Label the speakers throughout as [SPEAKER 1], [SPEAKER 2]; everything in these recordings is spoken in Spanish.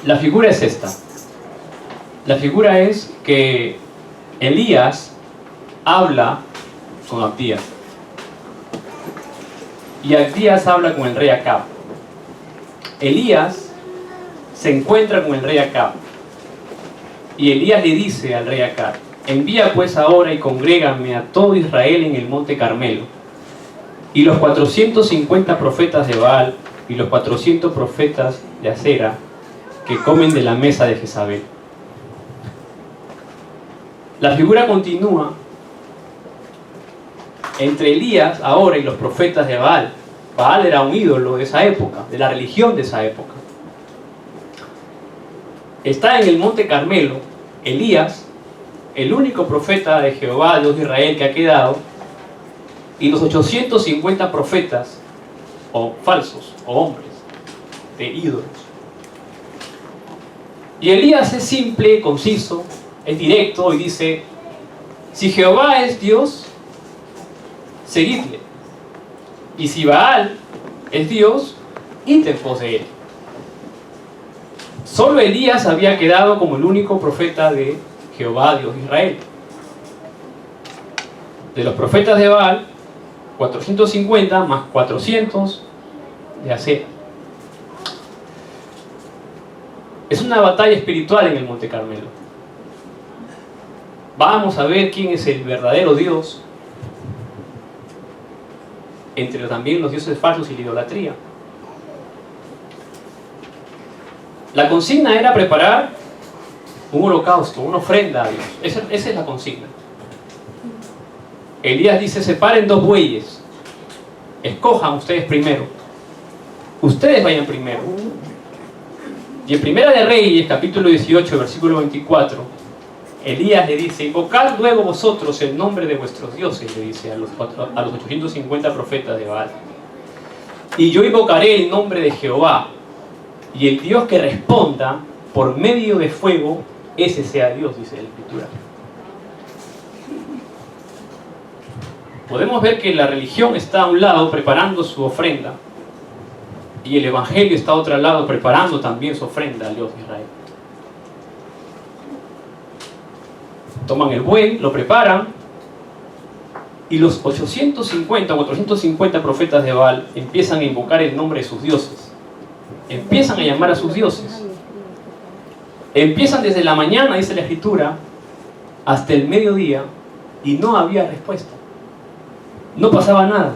[SPEAKER 1] La figura es esta. La figura es que Elías habla con Abdías. Y Abdías habla con el rey Acab. Elías se encuentra con el rey Acab. Y Elías le dice al rey Acab: envía pues ahora y congrégame a todo Israel en el monte Carmelo. Y los 450 profetas de Baal y los 400 profetas de Acera que comen de la mesa de Jezabel. La figura continúa entre Elías ahora y los profetas de Baal. Baal era un ídolo de esa época, de la religión de esa época. Está en el monte Carmelo Elías, el único profeta de Jehová, Dios de Israel, que ha quedado, y los 850 profetas, o falsos, o hombres, de ídolos. Y Elías es simple, conciso, es directo y dice: si Jehová es Dios, seguidle. Y si Baal es Dios, id en pos de él. Solo Elías había quedado como el único profeta de Jehová, Dios de Israel. De los profetas de Baal, 450 más 400 de Acera. Es una batalla espiritual en el Monte Carmelo. Vamos a ver quién es el verdadero Dios entre también los dioses falsos y la idolatría. La consigna era preparar un holocausto, una ofrenda a Dios. Esa es la consigna. Elías dice: separen 2 bueyes, escojan ustedes primero, ustedes vayan primero. Y en Primera de Reyes, capítulo 18, versículo 24, Elías le dice: invocad luego vosotros el nombre de vuestros dioses, le dice a los 850 profetas de Baal, y yo invocaré el nombre de Jehová, y el Dios que responda por medio de fuego, ese sea Dios, dice la Escritura. Podemos ver que la religión está a un lado preparando su ofrenda, y el Evangelio está a otro lado preparando también su ofrenda al Dios de Israel. Toman el buey, lo preparan, y los 850 o 450 profetas de Baal empiezan a invocar el nombre de sus dioses. Empiezan a llamar a sus dioses. Empiezan desde la mañana, dice la Escritura, hasta el mediodía, y no había respuesta. No pasaba nada.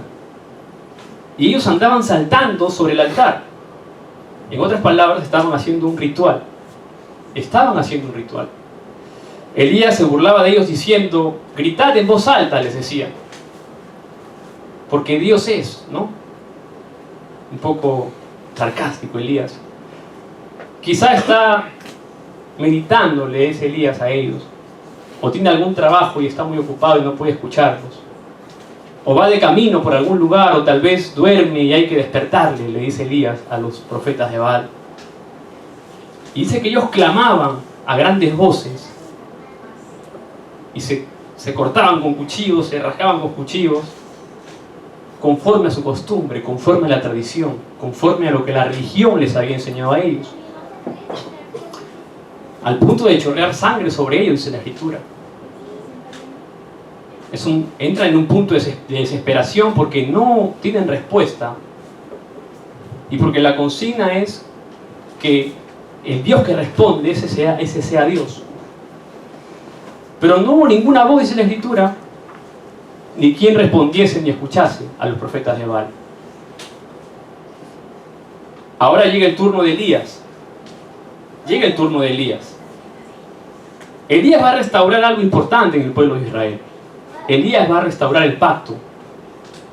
[SPEAKER 1] Y ellos andaban saltando sobre el altar. En otras palabras, estaban haciendo un ritual. Estaban haciendo un ritual. Elías se burlaba de ellos diciendo: gritad en voz alta, les decía, porque Dios es, ¿no? Un poco sarcástico Elías. Quizá está meditándole ese Elías a ellos, o tiene algún trabajo y está muy ocupado y no puede escucharlos, o va de camino por algún lugar, o tal vez duerme y hay que despertarle, le dice Elías a los profetas de Baal. Y dice que ellos clamaban a grandes voces y se cortaban con cuchillos, se rasgaban con cuchillos, conforme a su costumbre, conforme a la tradición, conforme a lo que la religión les había enseñado a ellos, al punto de chorrear sangre sobre ellos, dice la Escritura. Entra en un punto de desesperación porque no tienen respuesta, y porque la consigna es que el Dios que responde, ese sea Dios. Pero no hubo ninguna voz, dice la Escritura, ni quien respondiese ni escuchase a los profetas de Baal. Ahora llega el turno de Elías. Llega el turno de Elías. Elías va a restaurar algo importante en el pueblo de Israel. Elías va a restaurar el pacto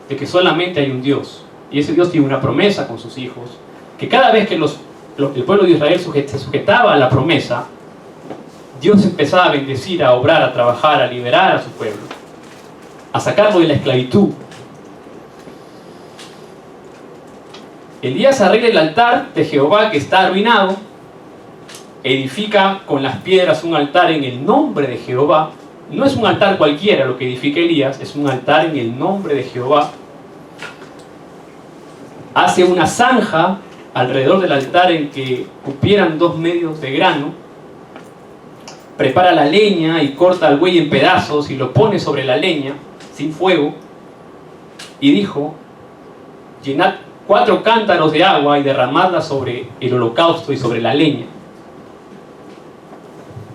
[SPEAKER 1] de que solamente hay un Dios. Y ese Dios tiene una promesa con sus hijos, que cada vez que el pueblo de Israel se sujetaba a la promesa, Dios empezaba a bendecir, a obrar, a trabajar, a liberar a su pueblo, a sacarlo de la esclavitud. Elías arregla el altar de Jehová que está arruinado, edifica con las piedras un altar en el nombre de Jehová. No es un altar cualquiera lo que edifica Elías, es un altar en el nombre de Jehová. Hace una zanja alrededor del altar en que cupieran 2 medios de grano, prepara la leña y corta al buey en pedazos y lo pone sobre la leña, sin fuego, y dijo: llenad 4 cántaros de agua y derramadla sobre el holocausto y sobre la leña.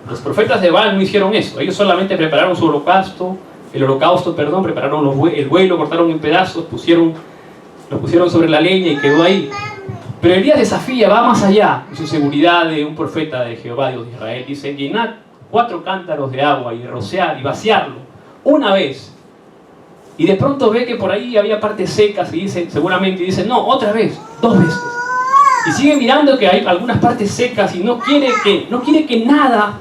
[SPEAKER 1] Los profetas de Baal no hicieron eso. Ellos solamente prepararon su holocausto, prepararon el buey, lo cortaron en pedazos, lo pusieron sobre la leña y quedó ahí. Pero Elías desafía, va más allá en su seguridad de un profeta de Jehová, Dios de Israel. Dice: llenad 4 cántaros de agua y rociar y vaciarlo una vez. Y de pronto ve que por ahí había partes secas y dice, no, otra vez, 2 veces. Y sigue mirando que hay algunas partes secas y no quiere que nada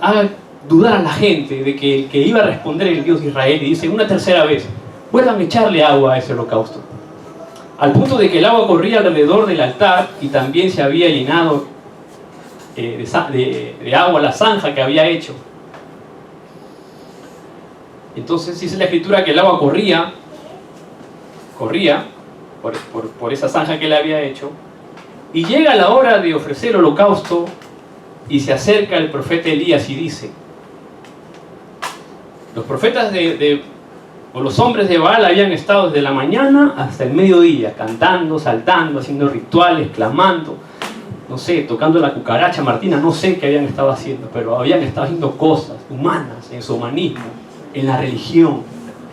[SPEAKER 1] haga dudar a la gente de que el que iba a responder el Dios de Israel. Y dice una tercera vez: vuelvan a echarle agua a ese holocausto. Al punto de que el agua corría alrededor del altar y también se había llenado de agua la zanja que había hecho. Entonces dice la Escritura que el agua corría por esa zanja que él había hecho, y llega la hora de ofrecer el holocausto y se acerca el profeta Elías y dice: los profetas o los hombres de Baal habían estado desde la mañana hasta el mediodía, cantando, saltando, haciendo rituales, clamando, no sé, tocando la cucaracha martina, no sé qué habían estado haciendo, pero habían estado haciendo cosas humanas en su humanismo, en la religión,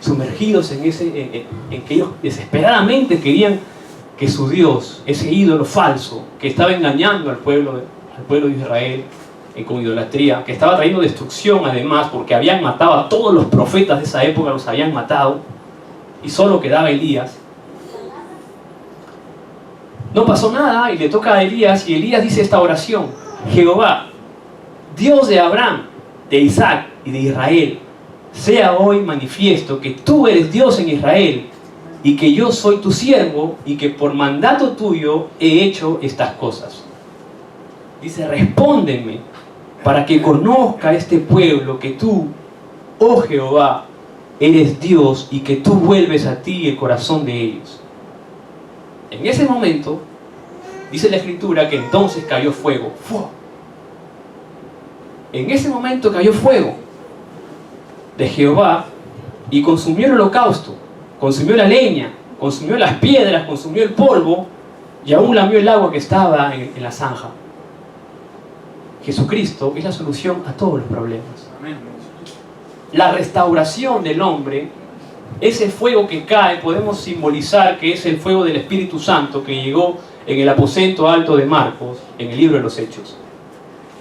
[SPEAKER 1] sumergidos en que ellos desesperadamente querían que su Dios, ese ídolo falso que estaba engañando al pueblo de Israel con idolatría, que estaba trayendo destrucción además, porque habían matado a todos los profetas de esa época, los habían matado, y solo quedaba Elías. No pasó nada y le toca a Elías, y Elías dice esta oración: Jehová, Dios de Abraham, de Isaac y de Israel, sea hoy manifiesto que tú eres Dios en Israel y que yo soy tu siervo y que por mandato tuyo he hecho estas cosas. Dice: respóndeme para que conozca este pueblo que tú, oh Jehová, eres Dios y que tú vuelves a ti el corazón de ellos. En ese momento, dice la Escritura que entonces cayó fuego. En ese momento cayó fuego de Jehová y consumió el holocausto, consumió la leña, consumió las piedras, consumió el polvo y aún lamió el agua que estaba en la zanja. Jesucristo es la solución a todos los problemas. La restauración del hombre, ese fuego que cae, podemos simbolizar que es el fuego del Espíritu Santo que llegó en el aposento alto de Marcos, en el libro de los Hechos.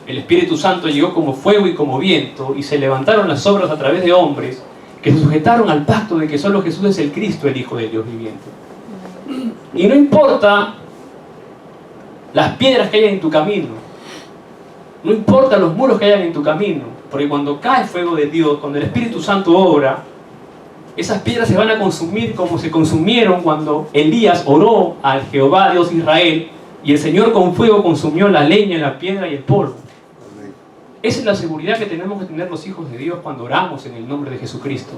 [SPEAKER 1] El Espíritu Santo llegó como fuego y como viento, y se levantaron las obras a través de hombres que se sujetaron al pacto de que solo Jesús es el Cristo, el Hijo de Dios viviente. Y no importa las piedras que hayan en tu camino, no importa los muros que hayan en tu camino, porque cuando cae el fuego de Dios, cuando el Espíritu Santo obra, esas piedras se van a consumir como se consumieron cuando Elías oró al Jehová Dios de Israel, y el Señor con fuego consumió la leña, la piedra y el polvo. Esa es la seguridad que tenemos que tener los hijos de Dios cuando oramos en el nombre de Jesucristo.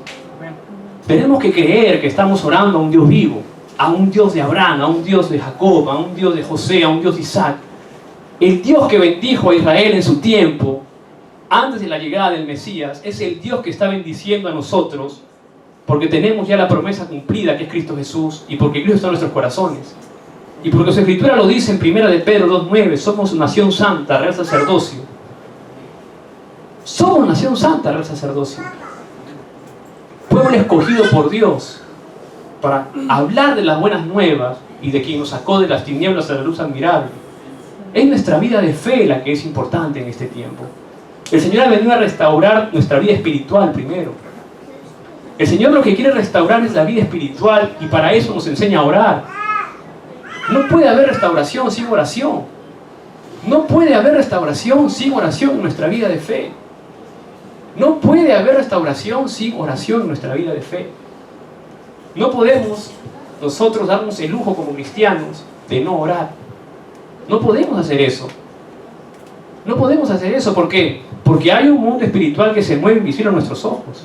[SPEAKER 1] Tenemos que creer que estamos orando a un Dios vivo, a un Dios de Abraham, a un Dios de Jacob, a un Dios de José, a un Dios de Isaac. El Dios que bendijo a Israel en su tiempo, antes de la llegada del Mesías, es el Dios que está bendiciendo a nosotros, porque tenemos ya la promesa cumplida que es Cristo Jesús, y porque Cristo está en nuestros corazones. Y porque su Escritura lo dice en 1 de Pedro 2:9, somos nación santa, real sacerdocio. Somos nación santa, real sacerdocio. Pueblo escogido por Dios para hablar de las buenas nuevas y de quien nos sacó de las tinieblas a la luz admirable. Es nuestra vida de fe la que es importante en este tiempo. El Señor ha venido a restaurar nuestra vida espiritual primero. El Señor lo que quiere restaurar es la vida espiritual, y para eso nos enseña a orar. No puede haber restauración sin oración. No puede haber restauración sin oración en nuestra vida de fe. No puede haber restauración sin oración en nuestra vida de fe. No podemos nosotros darnos el lujo como cristianos de no orar. No podemos hacer eso. No podemos hacer eso. ¿Por qué? Porque hay un mundo espiritual que se mueve invisible a nuestros ojos.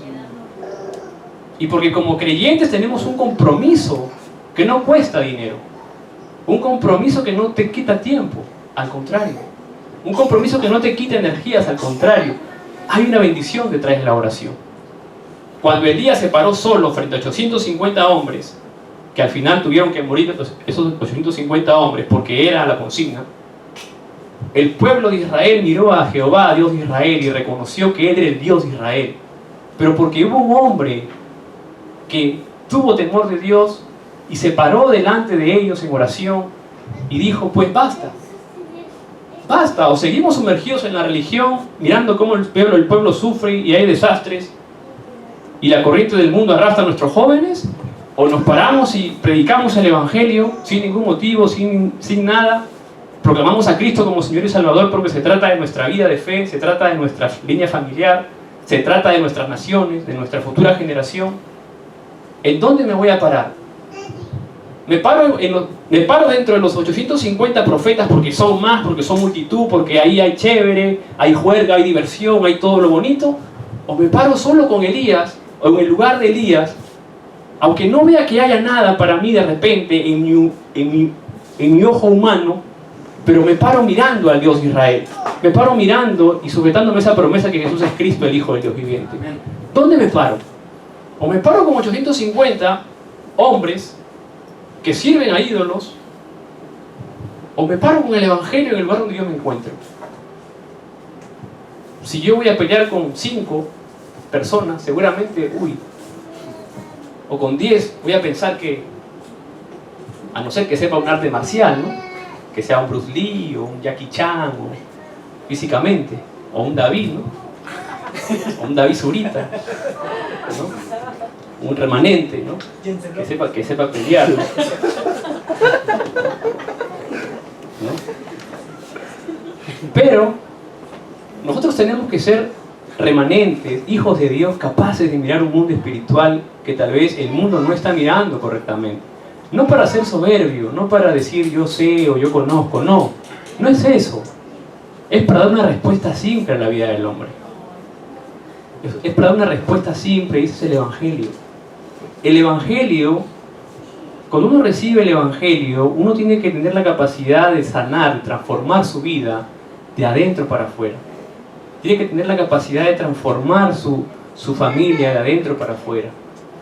[SPEAKER 1] Y porque como creyentes tenemos un compromiso que no cuesta dinero. Un compromiso que no te quita tiempo, al contrario. Un compromiso que no te quita energías, al contrario. Hay una bendición detrás de la oración. Cuando Elías se paró solo frente a 850 hombres, que al final tuvieron que morir esos 850 hombres porque era la consigna, el pueblo de Israel miró a Jehová, Dios de Israel, y reconoció que Él era el Dios de Israel. Pero porque hubo un hombre que tuvo temor de Dios y se paró delante de ellos en oración y dijo, pues basta, o seguimos sumergidos en la religión, mirando cómo el pueblo sufre y hay desastres, y la corriente del mundo arrastra a nuestros jóvenes, o nos paramos y predicamos el Evangelio sin ningún motivo, sin nada, proclamamos a Cristo como Señor y Salvador porque se trata de nuestra vida de fe, se trata de nuestra línea familiar, se trata de nuestras naciones, de nuestra futura generación. ¿En dónde me voy a parar? Me paro dentro de los 850 profetas porque son más, porque son multitud, porque ahí hay chévere, hay juerga, hay diversión, hay todo lo bonito. O me paro solo con Elías, o en el lugar de Elías, aunque no vea que haya nada para mí de repente en mi ojo humano, pero me paro mirando al Dios de Israel. Me paro mirando y sujetándome a esa promesa que Jesús es Cristo, el Hijo del Dios viviente. ¿Dónde me paro? O me paro con 850 hombres que sirven a ídolos, o me paro con el Evangelio en el lugar donde yo me encuentro. Si yo voy a pelear con 5 personas, seguramente, o con 10, voy a pensar que, a no ser que sepa un arte marcial, ¿no? Que sea un Bruce Lee, o un Jackie Chan, o físicamente, o un David, ¿no? O un David Zurita, ¿no? Un remanente, ¿no? Que sepa pelear, ¿no? ¿No? Pero nosotros tenemos que ser remanentes, hijos de Dios, capaces de mirar un mundo espiritual que tal vez el mundo no está mirando correctamente. No para ser soberbio, no para decir yo sé o yo conozco, no es eso. Es para dar una respuesta simple a la vida del hombre. Es para dar una respuesta simple, y ese es el Evangelio. El Evangelio, cuando uno recibe el Evangelio, uno tiene que tener la capacidad de sanar, de transformar su vida de adentro para afuera. Tiene que tener la capacidad de transformar su familia de adentro para afuera.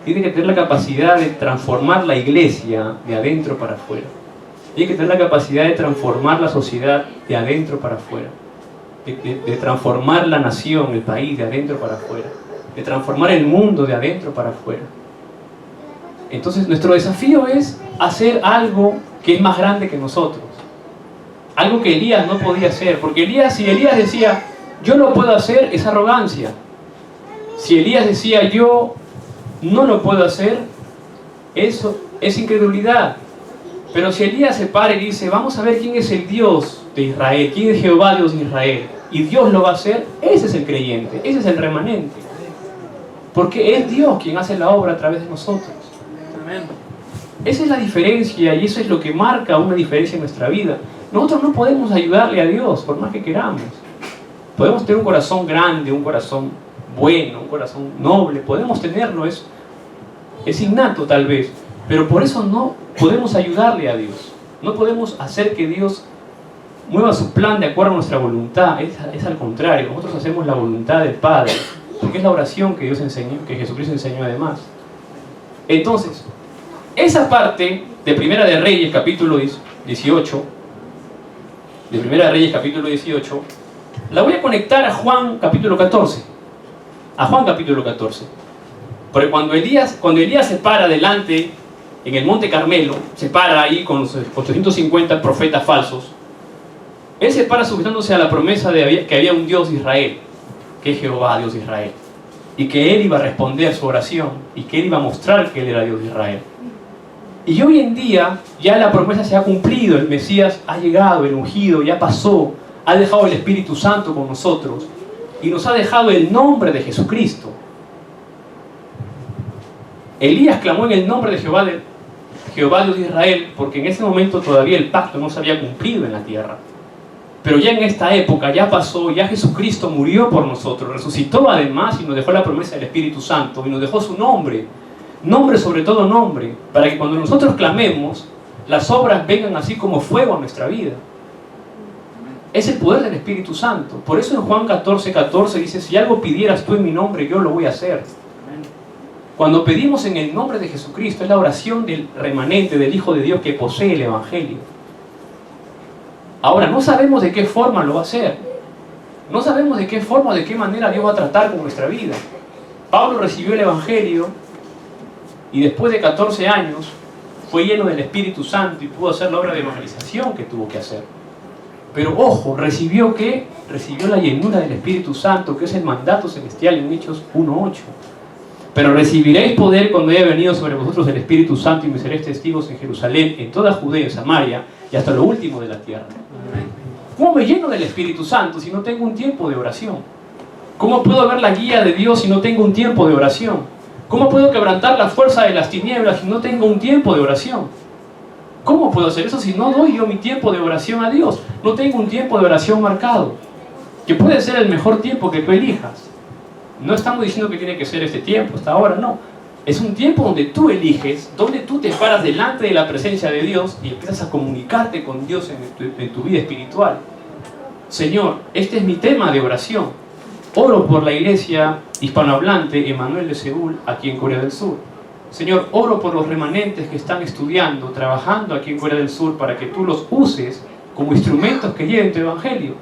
[SPEAKER 1] Tiene que tener la capacidad de transformar la iglesia de adentro para afuera. Tiene que tener la capacidad de transformar la sociedad de adentro para afuera. De transformar la nación, el país de adentro para afuera. De transformar el mundo de adentro para afuera. Entonces nuestro desafío es hacer algo que es más grande que nosotros. Algo que Elías no podía hacer. Porque si Elías decía, yo lo puedo hacer, es arrogancia. Si Elías decía, yo no lo puedo hacer, eso es incredulidad. Pero si Elías se para y dice, vamos a ver quién es el Dios de Israel, quién es Jehová Dios de Israel, y Dios lo va a hacer, ese es el creyente, ese es el remanente. Porque es Dios quien hace la obra a través de nosotros. Amén. Esa es la diferencia, y eso es lo que marca una diferencia en nuestra vida. Nosotros no podemos ayudarle a Dios por más que queramos. Podemos tener un corazón grande, un corazón bueno, un corazón noble, podemos tenerlo, es innato tal vez, pero por eso no podemos ayudarle a Dios. No podemos hacer que Dios mueva su plan de acuerdo a nuestra voluntad. Es al contrario, nosotros hacemos la voluntad del Padre, porque es la oración que Dios enseñó, que Jesucristo enseñó además. Entonces, esa parte de Primera de Reyes capítulo 18, de Primera de Reyes capítulo 18, la voy a conectar a Juan capítulo 14. A Juan capítulo 14. Porque cuando Elías se para delante, en el monte Carmelo, se para ahí con los 850 profetas falsos, él se para sujetándose a la promesa de que había un Dios de Israel, que es Jehová, Dios de Israel, y que él iba a responder su oración, y que él iba a mostrar que él era Dios de Israel. Y hoy en día ya la promesa se ha cumplido, el Mesías ha llegado, el ungido ya pasó, ha dejado el Espíritu Santo con nosotros, y nos ha dejado el nombre de Jesucristo. Elías clamó en el nombre de Jehová Dios de Israel, porque en ese momento todavía el pacto no se había cumplido en la tierra. Pero ya en esta época ya pasó, ya Jesucristo murió por nosotros, resucitó además y nos dejó la promesa del Espíritu Santo y nos dejó su nombre nombre sobre todo nombre, para que cuando nosotros clamemos, las obras vengan así como fuego a nuestra vida. Es el poder del Espíritu Santo. Por eso en Juan 14:14 dice, si algo pidieras tú en mi nombre, yo lo voy a hacer. Cuando pedimos en el nombre de Jesucristo, es la oración del remanente, del Hijo de Dios que posee el Evangelio. Ahora, no sabemos de qué forma lo va a hacer. No sabemos de qué forma, de qué manera Dios va a tratar con nuestra vida. Pablo recibió el Evangelio y después de 14 años fue lleno del Espíritu Santo y pudo hacer la obra de evangelización que tuvo que hacer. Pero ojo, ¿recibió qué? Recibió la llenura del Espíritu Santo, que es el mandato celestial en Hechos 1:8. Pero recibiréis poder cuando haya venido sobre vosotros el Espíritu Santo y me seréis testigos en Jerusalén, en toda Judea, en Samaria y hasta lo último de la tierra. ¿Cómo me lleno del Espíritu Santo si no tengo un tiempo de oración? ¿Cómo puedo ver la guía de Dios si no tengo un tiempo de oración? ¿Cómo puedo quebrantar la fuerza de las tinieblas si no tengo un tiempo de oración? ¿Cómo puedo hacer eso si no doy yo mi tiempo de oración a Dios? No tengo un tiempo de oración marcado, que puede ser el mejor tiempo que tú elijas. No estamos diciendo que tiene que ser este tiempo, hasta ahora, no. Es un tiempo donde tú eliges, donde tú te paras delante de la presencia de Dios y empiezas a comunicarte con Dios en tu vida espiritual. Señor, este es mi tema de oración. Oro por la iglesia hispanohablante Emanuel de Seúl, aquí en Corea del Sur. Señor, oro por los remanentes que están estudiando, trabajando aquí en Corea del Sur, para que tú los uses como instrumentos que lleven tu evangelio.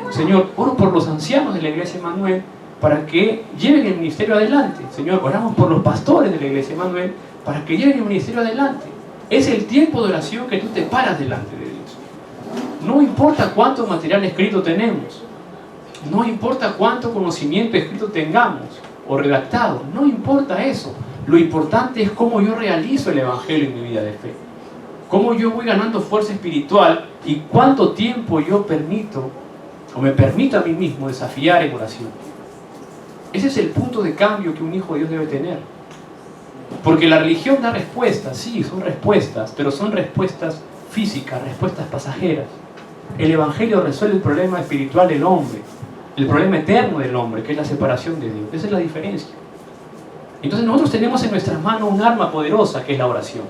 [SPEAKER 1] Señor, oro por los ancianos de la iglesia Emanuel, para que lleven el ministerio adelante. Señor, oramos por los pastores de la iglesia Emanuel, para que lleven el ministerio adelante. Es el tiempo de oración que tú te paras delante de Dios. No importa cuánto material escrito tenemos, no importa cuánto conocimiento escrito tengamos o redactado, no importa eso. Lo importante es cómo yo realizo el evangelio en mi vida de fe, cómo yo voy ganando fuerza espiritual y cuánto tiempo yo permito o me permito a mí mismo desafiar en oración. Ese es el punto de cambio que un hijo de Dios debe tener. Porque la religión da respuestas, sí, son respuestas, pero son respuestas físicas, respuestas pasajeras. El evangelio resuelve el problema espiritual del hombre, el problema eterno del hombre, que es la separación de Dios. Esa es la diferencia. Entonces nosotros tenemos en nuestras manos un arma poderosa, que es la oración.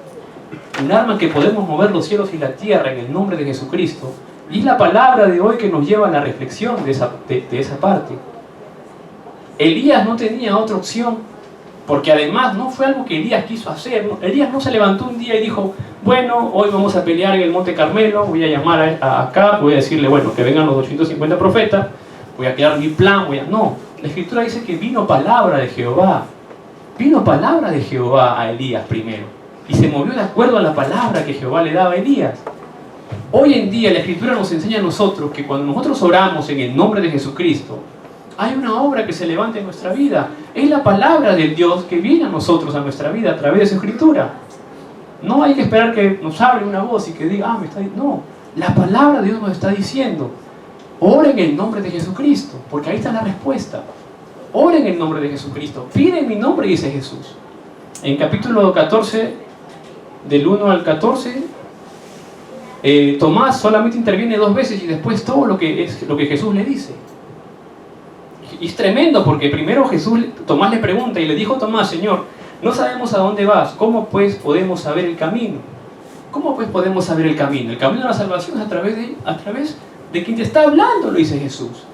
[SPEAKER 1] Un arma que podemos mover los cielos y la tierra en el nombre de Jesucristo. Y es la palabra de hoy que nos lleva a la reflexión de esa parte. Elías no tenía otra opción, porque además no fue algo que Elías quiso hacer. Elías no se levantó un día y dijo, bueno, hoy vamos a pelear en el Monte Carmelo, voy a llamar a acá, voy a decirle, bueno, que vengan los 850 profetas, voy a crear mi plan, No, la Escritura dice que vino palabra de Jehová. Vino palabra de Jehová a Elías primero, y se movió de acuerdo a la palabra que Jehová le daba a Elías. Hoy en día la Escritura nos enseña a nosotros que cuando nosotros oramos en el nombre de Jesucristo, hay una obra que se levanta en nuestra vida. Es la palabra del Dios que viene a nosotros, a nuestra vida, a través de su Escritura. No hay que esperar que nos hable una voz y que diga, me está diciendo. No, la palabra de Dios nos está diciendo, ora en el nombre de Jesucristo, porque ahí está la respuesta. Ora en el nombre de Jesucristo, pide en mi nombre, dice Jesús. En capítulo 14, del 1 al 14, Tomás solamente interviene 2 veces y después todo lo que Jesús le dice. Y es tremendo porque primero Tomás le pregunta y le dijo, Tomás, Señor, no sabemos a dónde vas, ¿cómo pues podemos saber el camino? ¿Cómo pues podemos saber el camino? El camino de la salvación es a través de quien te está hablando, lo dice Jesús.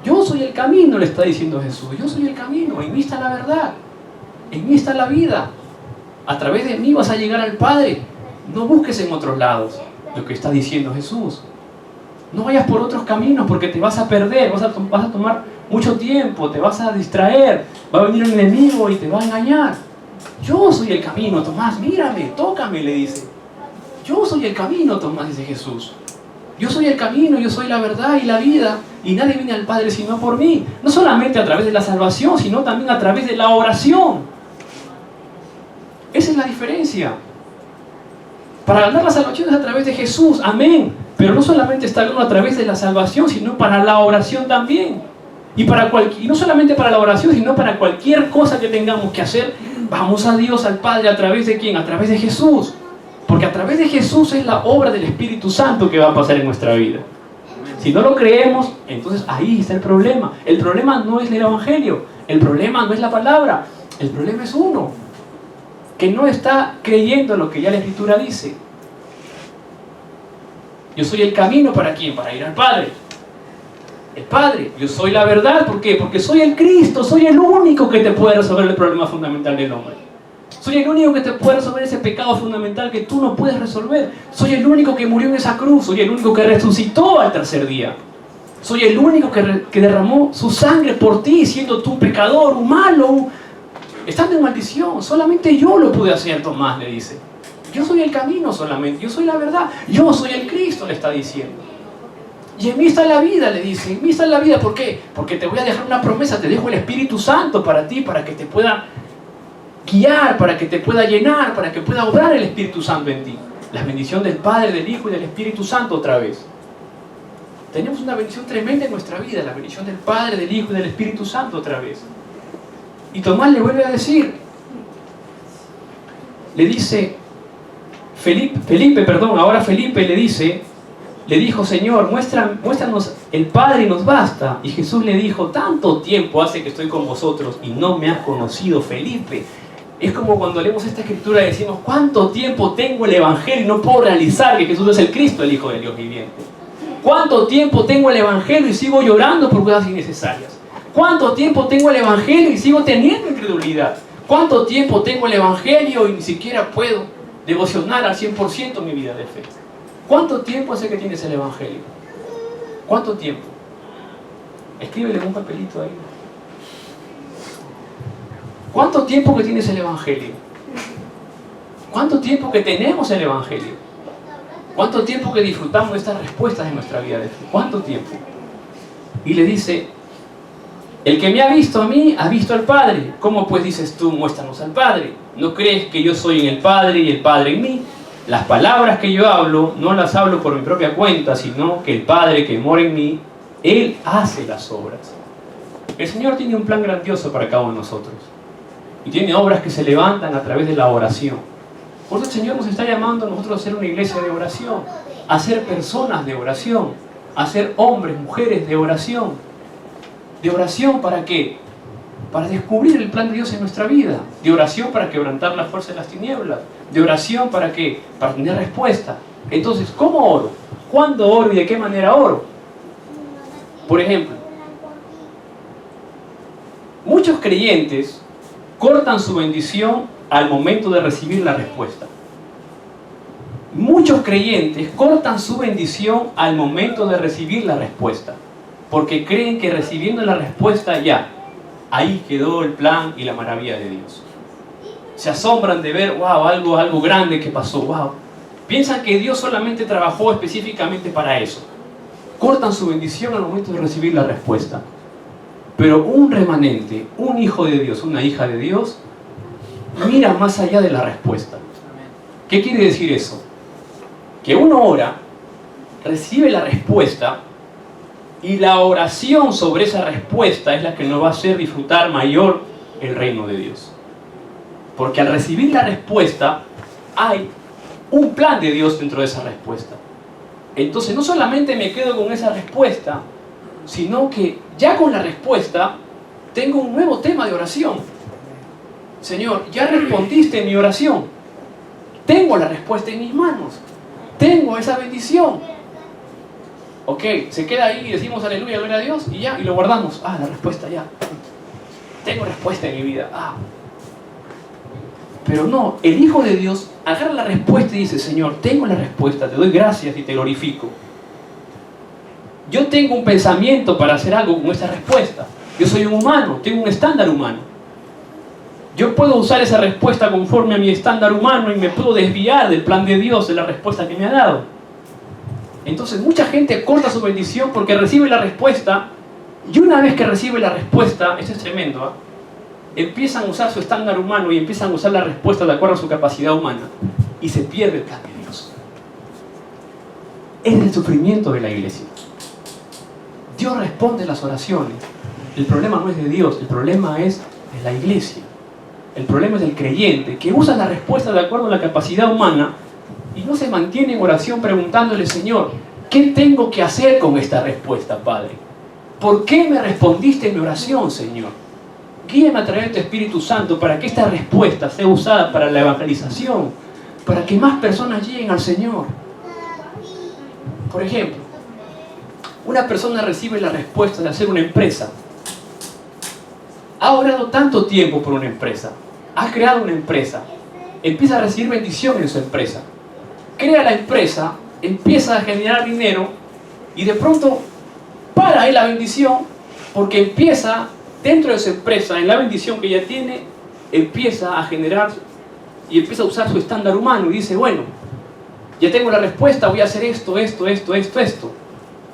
[SPEAKER 1] Yo soy el camino, le está diciendo Jesús. Yo soy el camino, en mí está la verdad, en mí está la vida. A través de mí vas a llegar al Padre. No busques en otros lados, lo que está diciendo Jesús. No vayas por otros caminos porque te vas a perder, vas a tomar mucho tiempo, te vas a distraer, va a venir un enemigo y te va a engañar. Yo soy el camino, Tomás, mírame, tócame, le dice. Yo soy el camino, Tomás, dice Jesús. Yo soy el camino, yo soy la verdad y la vida, y nadie viene al Padre sino por mí. No solamente a través de la salvación, sino también a través de la oración. Esa es la diferencia. Para ganar la salvación es a través de Jesús, amén. Pero no solamente está hablando a través de la salvación, sino para la oración también. Y no solamente para la oración, sino para cualquier cosa que tengamos que hacer, vamos a Dios, al Padre, ¿a través de quién? A través de Jesús. Porque a través de Jesús es la obra del Espíritu Santo que va a pasar en nuestra vida. Si no lo creemos, entonces ahí está el problema. El problema no es el Evangelio, el problema no es la palabra, el problema es uno. que no está creyendo lo que ya la Escritura dice. Yo soy el camino, ¿para quién? Para ir al Padre. El Padre. Yo soy la verdad. ¿Por qué? Porque soy el Cristo. Soy el único que te puede resolver el problema fundamental del hombre. Soy el único que te puede resolver ese pecado fundamental que tú no puedes resolver. Soy el único que murió en esa cruz. Soy el único que resucitó al tercer día. Soy el único que derramó su sangre por ti, siendo tú un pecador, un malo, estando en maldición. Solamente yo lo pude hacer, Tomás le dice. Yo soy el camino solamente, yo soy la verdad, yo soy el Cristo, le está diciendo. Y en mí está la vida, le dice, en mí está la vida. ¿Por qué? Porque te voy a dejar una promesa, te dejo el Espíritu Santo para ti, para que te pueda guiar, para que te pueda llenar, para que pueda obrar el Espíritu Santo en ti. La bendición del Padre, del Hijo y del Espíritu Santo otra vez. Tenemos una bendición tremenda en nuestra vida, la bendición del Padre, del Hijo y del Espíritu Santo otra vez. Y Tomás le vuelve a decir, le dice, ahora Felipe le dijo, Señor, muéstranos el Padre y nos basta. Y Jesús le dijo, tanto tiempo hace que estoy con vosotros y no me has conocido, Felipe. Es como cuando leemos esta escritura y decimos, ¿cuánto tiempo tengo el Evangelio y no puedo realizar que Jesús es el Cristo, el Hijo del Dios viviente? ¿Cuánto tiempo tengo el Evangelio y sigo llorando por cosas innecesarias? ¿Cuánto tiempo tengo el Evangelio y sigo teniendo incredulidad? ¿Cuánto tiempo tengo el Evangelio y ni siquiera puedo devocionar al 100% mi vida de fe? ¿Cuánto tiempo hace que tienes el Evangelio? ¿Cuánto tiempo? Escríbele en un papelito ahí. ¿Cuánto tiempo que tienes el Evangelio? ¿Cuánto tiempo que tenemos el Evangelio? ¿Cuánto tiempo que disfrutamos de estas respuestas en nuestra vida de fe? ¿Cuánto tiempo? Y le dice, el que me ha visto a mí, ha visto al Padre. ¿Cómo pues dices tú, muéstranos al Padre? ¿No crees que yo soy en el Padre y el Padre en mí? Las palabras que yo hablo, no las hablo por mi propia cuenta, sino que el Padre que mora en mí, Él hace las obras. El Señor tiene un plan grandioso para cada uno de nosotros. Y tiene obras que se levantan a través de la oración. Por eso el Señor nos está llamando a nosotros a ser una iglesia de oración, a ser personas de oración, a ser hombres, mujeres de oración. ¿De oración para qué? Para descubrir el plan de Dios en nuestra vida. De oración para quebrantar la fuerza de las tinieblas. De oración para qué? Para tener respuesta. Entonces, ¿cómo oro? ¿Cuándo oro y de qué manera oro? Por ejemplo, muchos creyentes cortan su bendición al momento de recibir la respuesta. Muchos creyentes cortan su bendición al momento de recibir la respuesta, porque creen que recibiendo la respuesta ya, ahí quedó el plan y la maravilla de Dios. Se asombran de ver, wow, algo grande que pasó, wow. Piensan que Dios solamente trabajó específicamente para eso. Cortan su bendición al momento de recibir la respuesta. Pero un remanente, un hijo de Dios, una hija de Dios, mira más allá de la respuesta. ¿Qué quiere decir eso? Que uno ora, recibe la respuesta y la oración sobre esa respuesta es la que nos va a hacer disfrutar mayor el reino de Dios. Porque al recibir la respuesta hay un plan de Dios dentro de esa respuesta. Entonces no solamente me quedo con esa respuesta, sino que ya con la respuesta tengo un nuevo tema de oración. Señor, ya respondiste mi oración. Tengo la respuesta en mis manos. Tengo esa bendición. Ok, se queda ahí y decimos aleluya, gloria a Dios y ya, y lo guardamos. Ah, la respuesta ya. Tengo respuesta en mi vida. Ah. Pero no, el Hijo de Dios agarra la respuesta y dice, Señor, tengo la respuesta, te doy gracias y te glorifico. Yo tengo un pensamiento para hacer algo con esa respuesta. Yo soy un humano, tengo un estándar humano. Yo puedo usar esa respuesta conforme a mi estándar humano y me puedo desviar del plan de Dios, de la respuesta que me ha dado. Entonces mucha gente corta su bendición porque recibe la respuesta y una vez que recibe la respuesta, esto es tremendo, empiezan a usar su estándar humano y empiezan a usar la respuesta de acuerdo a su capacidad humana y se pierde el plan de Dios. Es el sufrimiento de la iglesia. Dios responde las oraciones. El problema no es de Dios, el problema es de la iglesia. El problema es del creyente, que usa la respuesta de acuerdo a la capacidad humana y no se mantiene en oración preguntándole, Señor, ¿qué tengo que hacer con esta respuesta, Padre? ¿Por qué me respondiste en mi oración, Señor? Guíame a través de tu Espíritu Santo para que esta respuesta sea usada para la evangelización, para que más personas lleguen al Señor. Por ejemplo, una persona recibe la respuesta de hacer una empresa. Ha orado tanto tiempo por una empresa, ha creado una empresa, empieza a recibir bendición en su empresa, crea la empresa, empieza a generar dinero y de pronto para ahí la bendición, porque empieza dentro de su empresa, en la bendición que ya tiene, empieza a generar y empieza a usar su estándar humano y dice, bueno, ya tengo la respuesta, voy a hacer esto.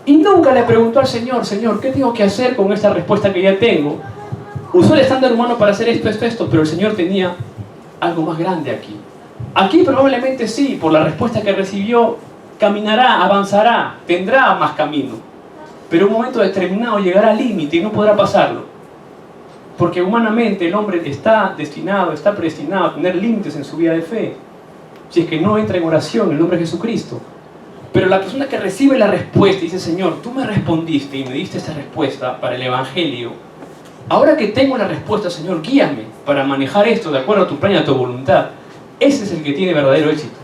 [SPEAKER 1] Y nunca le preguntó al Señor, Señor, ¿qué tengo que hacer con esta respuesta que ya tengo? Usó el estándar humano para hacer esto, pero el Señor tenía algo más grande aquí. Aquí probablemente sí, por la respuesta que recibió, caminará, avanzará, tendrá más camino. Pero en un momento determinado llegará al límite y no podrá pasarlo. Porque humanamente el hombre está predestinado a tener límites en su vida de fe. Si es que no entra en oración en el nombre de Jesucristo. Pero la persona que recibe la respuesta y dice, Señor, tú me respondiste y me diste esta respuesta para el Evangelio. Ahora que tengo la respuesta, Señor, guíame para manejar esto de acuerdo a tu plan y a tu voluntad. Ese es el que tiene verdadero éxito.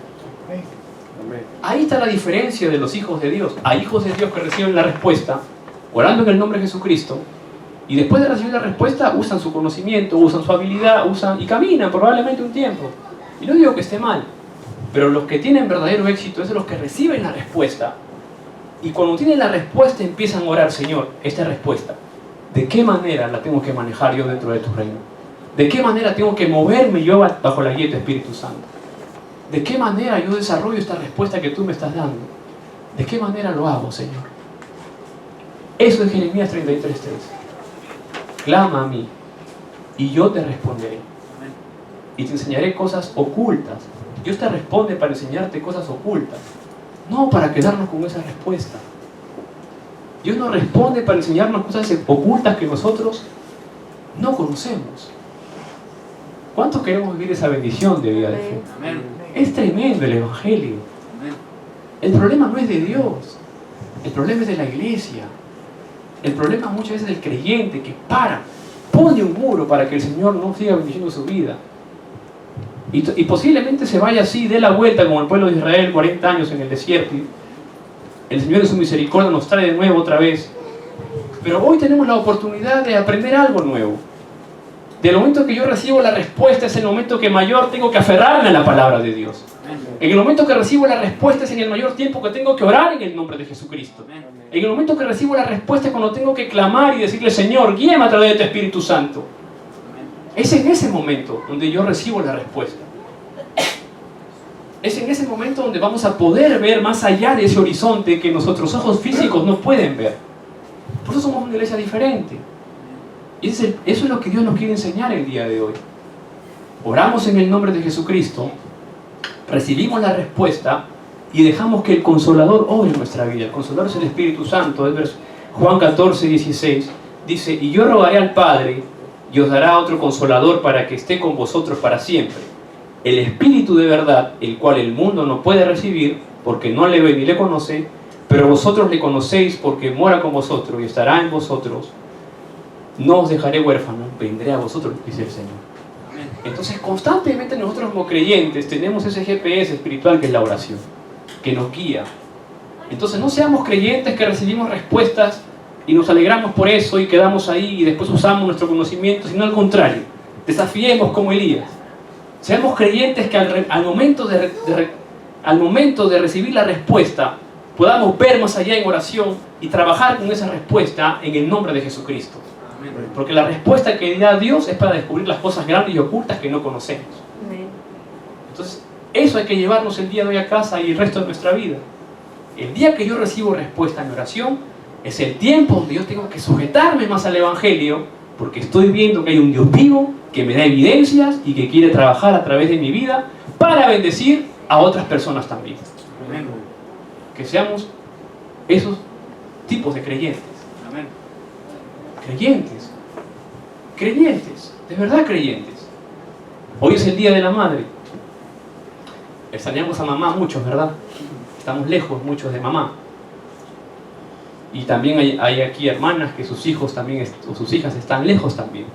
[SPEAKER 1] Ahí está la diferencia de los hijos de Dios. Hay hijos de Dios que reciben la respuesta, orando en el nombre de Jesucristo, y después de recibir la respuesta usan su conocimiento, usan su habilidad, y caminan probablemente un tiempo. Y no digo que esté mal, pero los que tienen verdadero éxito es los que reciben la respuesta, y cuando tienen la respuesta empiezan a orar, Señor, esta respuesta, ¿de qué manera la tengo que manejar yo dentro de tu reino? ¿De qué manera tengo que moverme yo bajo la guía de tu Espíritu Santo? ¿De qué manera yo desarrollo esta respuesta que tú me estás dando? ¿De qué manera lo hago, Señor? Eso es Jeremías 33:3. Clama a mí, y yo te responderé. Y te enseñaré cosas ocultas. Dios te responde para enseñarte cosas ocultas, no para quedarnos con esa respuesta. Dios nos responde para enseñarnos cosas ocultas que nosotros no conocemos. ¿Cuántos queremos vivir esa bendición de vida de fe? Amén. Es tremendo el Evangelio. Amén. El problema no es de Dios, el problema es de la iglesia. El problema muchas veces es del creyente que pone un muro para que el Señor no siga bendiciendo su vida. Y posiblemente se vaya así, dé la vuelta como el pueblo de Israel 40 años en el desierto. El Señor en su misericordia nos trae de nuevo otra vez. Pero hoy tenemos la oportunidad de aprender algo nuevo. Del momento que yo recibo la respuesta es el momento que mayor tengo que aferrarme a la palabra de Dios. En el momento que recibo la respuesta es en el mayor tiempo que tengo que orar en el nombre de Jesucristo. En el momento que recibo la respuesta es cuando tengo que clamar y decirle, Señor, guíame a través de tu Espíritu Santo. Es en ese momento donde yo recibo la respuesta. Es en ese momento donde vamos a poder ver más allá de ese horizonte que nuestros ojos físicos no pueden ver. Por eso somos una iglesia diferente. Y eso es lo que Dios nos quiere enseñar el día de hoy. Oramos en el nombre de Jesucristo, recibimos la respuesta y dejamos que el Consolador obre nuestra vida. El Consolador es el Espíritu Santo. Es Juan 14:16. Dice, y yo rogaré al Padre y os dará otro Consolador para que esté con vosotros para siempre. El Espíritu de verdad, el cual el mundo no puede recibir porque no le ve ni le conoce, pero vosotros le conocéis porque mora con vosotros y estará en vosotros. No os dejaré huérfanos, vendré a vosotros, dice el Señor. Entonces constantemente nosotros como creyentes tenemos ese GPS espiritual que es la oración, que nos guía. Entonces no seamos creyentes que recibimos respuestas y nos alegramos por eso y quedamos ahí y después usamos nuestro conocimiento, sino al contrario, desafiemos como Elías. Seamos creyentes que al momento de recibir la respuesta podamos ver más allá en oración y trabajar con esa respuesta en el nombre de Jesucristo. Porque la respuesta que da Dios es para descubrir las cosas grandes y ocultas que no conocemos. Entonces, eso hay que llevarnos el día de hoy a casa y el resto de nuestra vida. El día que yo recibo respuesta en mi oración es el tiempo donde yo tengo que sujetarme más al Evangelio, porque estoy viendo que hay un Dios vivo que me da evidencias y que quiere trabajar a través de mi vida para bendecir a otras personas también. Amén. Que seamos esos tipos de creyentes. Amén. Creyentes, de verdad creyentes. Hoy es el Día de la Madre. Extrañamos a mamá muchos, ¿verdad? Estamos lejos muchos de mamá. Y también hay aquí hermanas que sus hijos también, o sus hijas están lejos también.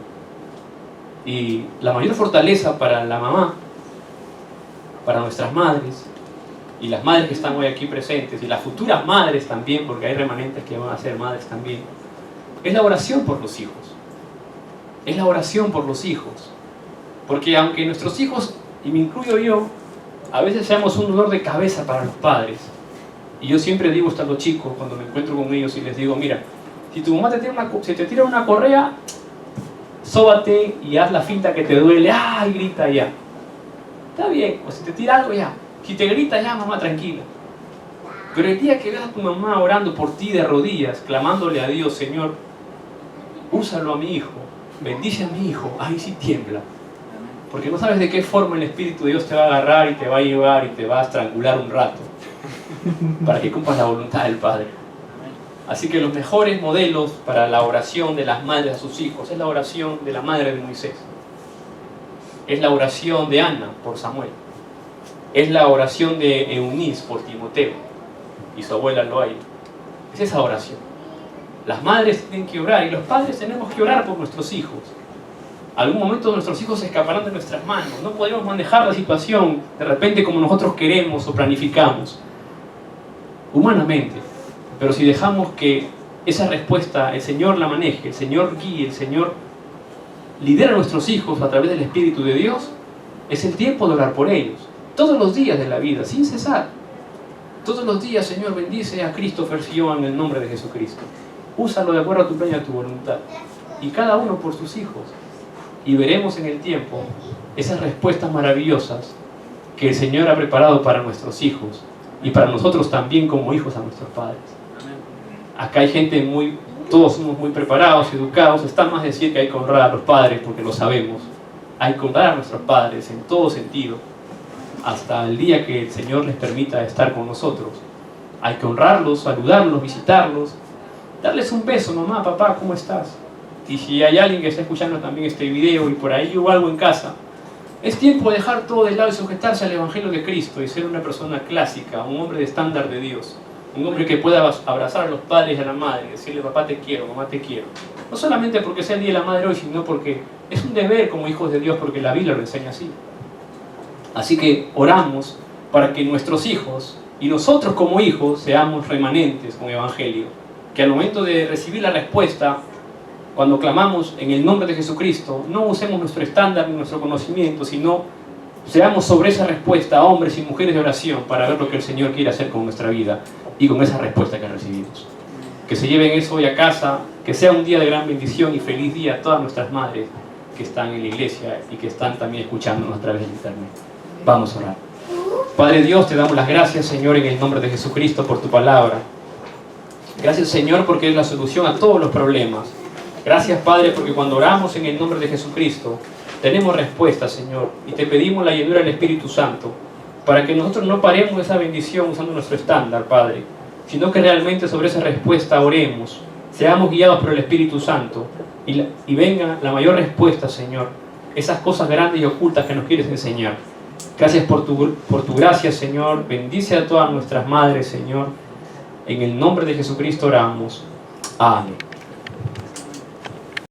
[SPEAKER 1] Y la mayor fortaleza para la mamá, para nuestras madres, y las madres que están hoy aquí presentes, y las futuras madres también, porque hay remanentes que van a ser madres también, es la oración por los hijos. Es la oración por los hijos. Porque aunque nuestros hijos, y me incluyo yo, a veces seamos un dolor de cabeza para los padres, y yo siempre digo estando chico, cuando me encuentro con ellos y les digo, mira, si tu mamá te tira una correa, sóbate y haz la finta que te duele, ¡ay! Grita ya. Está bien, o si te tira algo ya. Si te grita ya, mamá, tranquila. Pero el día que veas a tu mamá orando por ti de rodillas, clamándole a Dios, Señor, úsalo a mi hijo, bendice a mi hijo, ahí sí tiembla. Porque no sabes de qué forma el Espíritu de Dios te va a agarrar y te va a llevar y te va a estrangular un rato para que cumplas la voluntad del Padre. Así que los mejores modelos para la oración de las madres a sus hijos es la oración de la madre de Moisés, es la oración de Ana por Samuel, es la oración de Eunice por Timoteo y su abuela Loay. Es esa oración. Las madres tienen que orar y los padres tenemos que orar por nuestros hijos. Algún momento nuestros hijos se escaparán de nuestras manos, no podemos manejar la situación de repente como nosotros queremos o planificamos humanamente, pero si dejamos que esa respuesta el Señor la maneje, el Señor guíe, el Señor lidera a nuestros hijos a través del Espíritu de Dios, es el tiempo de orar por ellos todos los días de la vida, sin cesar. Todos los días, Señor, bendice a Christopher Sion en el nombre de Jesucristo, úsalo de acuerdo a tu plan y a tu voluntad, y cada uno por sus hijos. Y veremos en el tiempo esas respuestas maravillosas que el Señor ha preparado para nuestros hijos y para nosotros también como hijos a nuestros padres. Acá hay gente todos somos muy preparados, educados. Está más decir que hay que honrar a los padres porque lo sabemos. Hay que honrar a nuestros padres en todo sentido, hasta el día que el Señor les permita estar con nosotros. Hay que honrarlos, saludarlos, visitarlos, darles un beso, mamá, papá, ¿cómo estás? Y si hay alguien que está escuchando también este video y por ahí hubo algo en casa, es tiempo de dejar todo de lado y sujetarse al Evangelio de Cristo y ser una persona clásica, un hombre de estándar de Dios, un hombre que pueda abrazar a los padres y a la madre y decirle, papá te quiero, mamá te quiero. No solamente porque sea el Día de la Madre hoy, sino porque es un deber como hijos de Dios, porque la Biblia lo enseña así. Así que oramos para que nuestros hijos y nosotros como hijos seamos remanentes con el Evangelio, que al momento de recibir la respuesta, cuando clamamos en el nombre de Jesucristo, no usemos nuestro estándar ni nuestro conocimiento, sino seamos sobre esa respuesta hombres y mujeres de oración para ver lo que el Señor quiere hacer con nuestra vida y con esa respuesta que recibimos. Que se lleven eso hoy a casa, que sea un día de gran bendición y feliz día a todas nuestras madres que están en la iglesia y que están también escuchándonos a través de internet. Vamos a orar. Padre Dios, te damos las gracias, Señor, en el nombre de Jesucristo por tu palabra. Gracias, Señor, porque es la solución a todos los problemas. Gracias, Padre, porque cuando oramos en el nombre de Jesucristo, tenemos respuesta, Señor, y te pedimos la llenura del Espíritu Santo, para que nosotros no paremos esa bendición usando nuestro estándar, Padre, sino que realmente sobre esa respuesta oremos, seamos guiados por el Espíritu Santo, y venga la mayor respuesta, Señor, esas cosas grandes y ocultas que nos quieres enseñar. Gracias por tu gracia, Señor. Bendice a todas nuestras madres, Señor. En el nombre de Jesucristo oramos. Amén.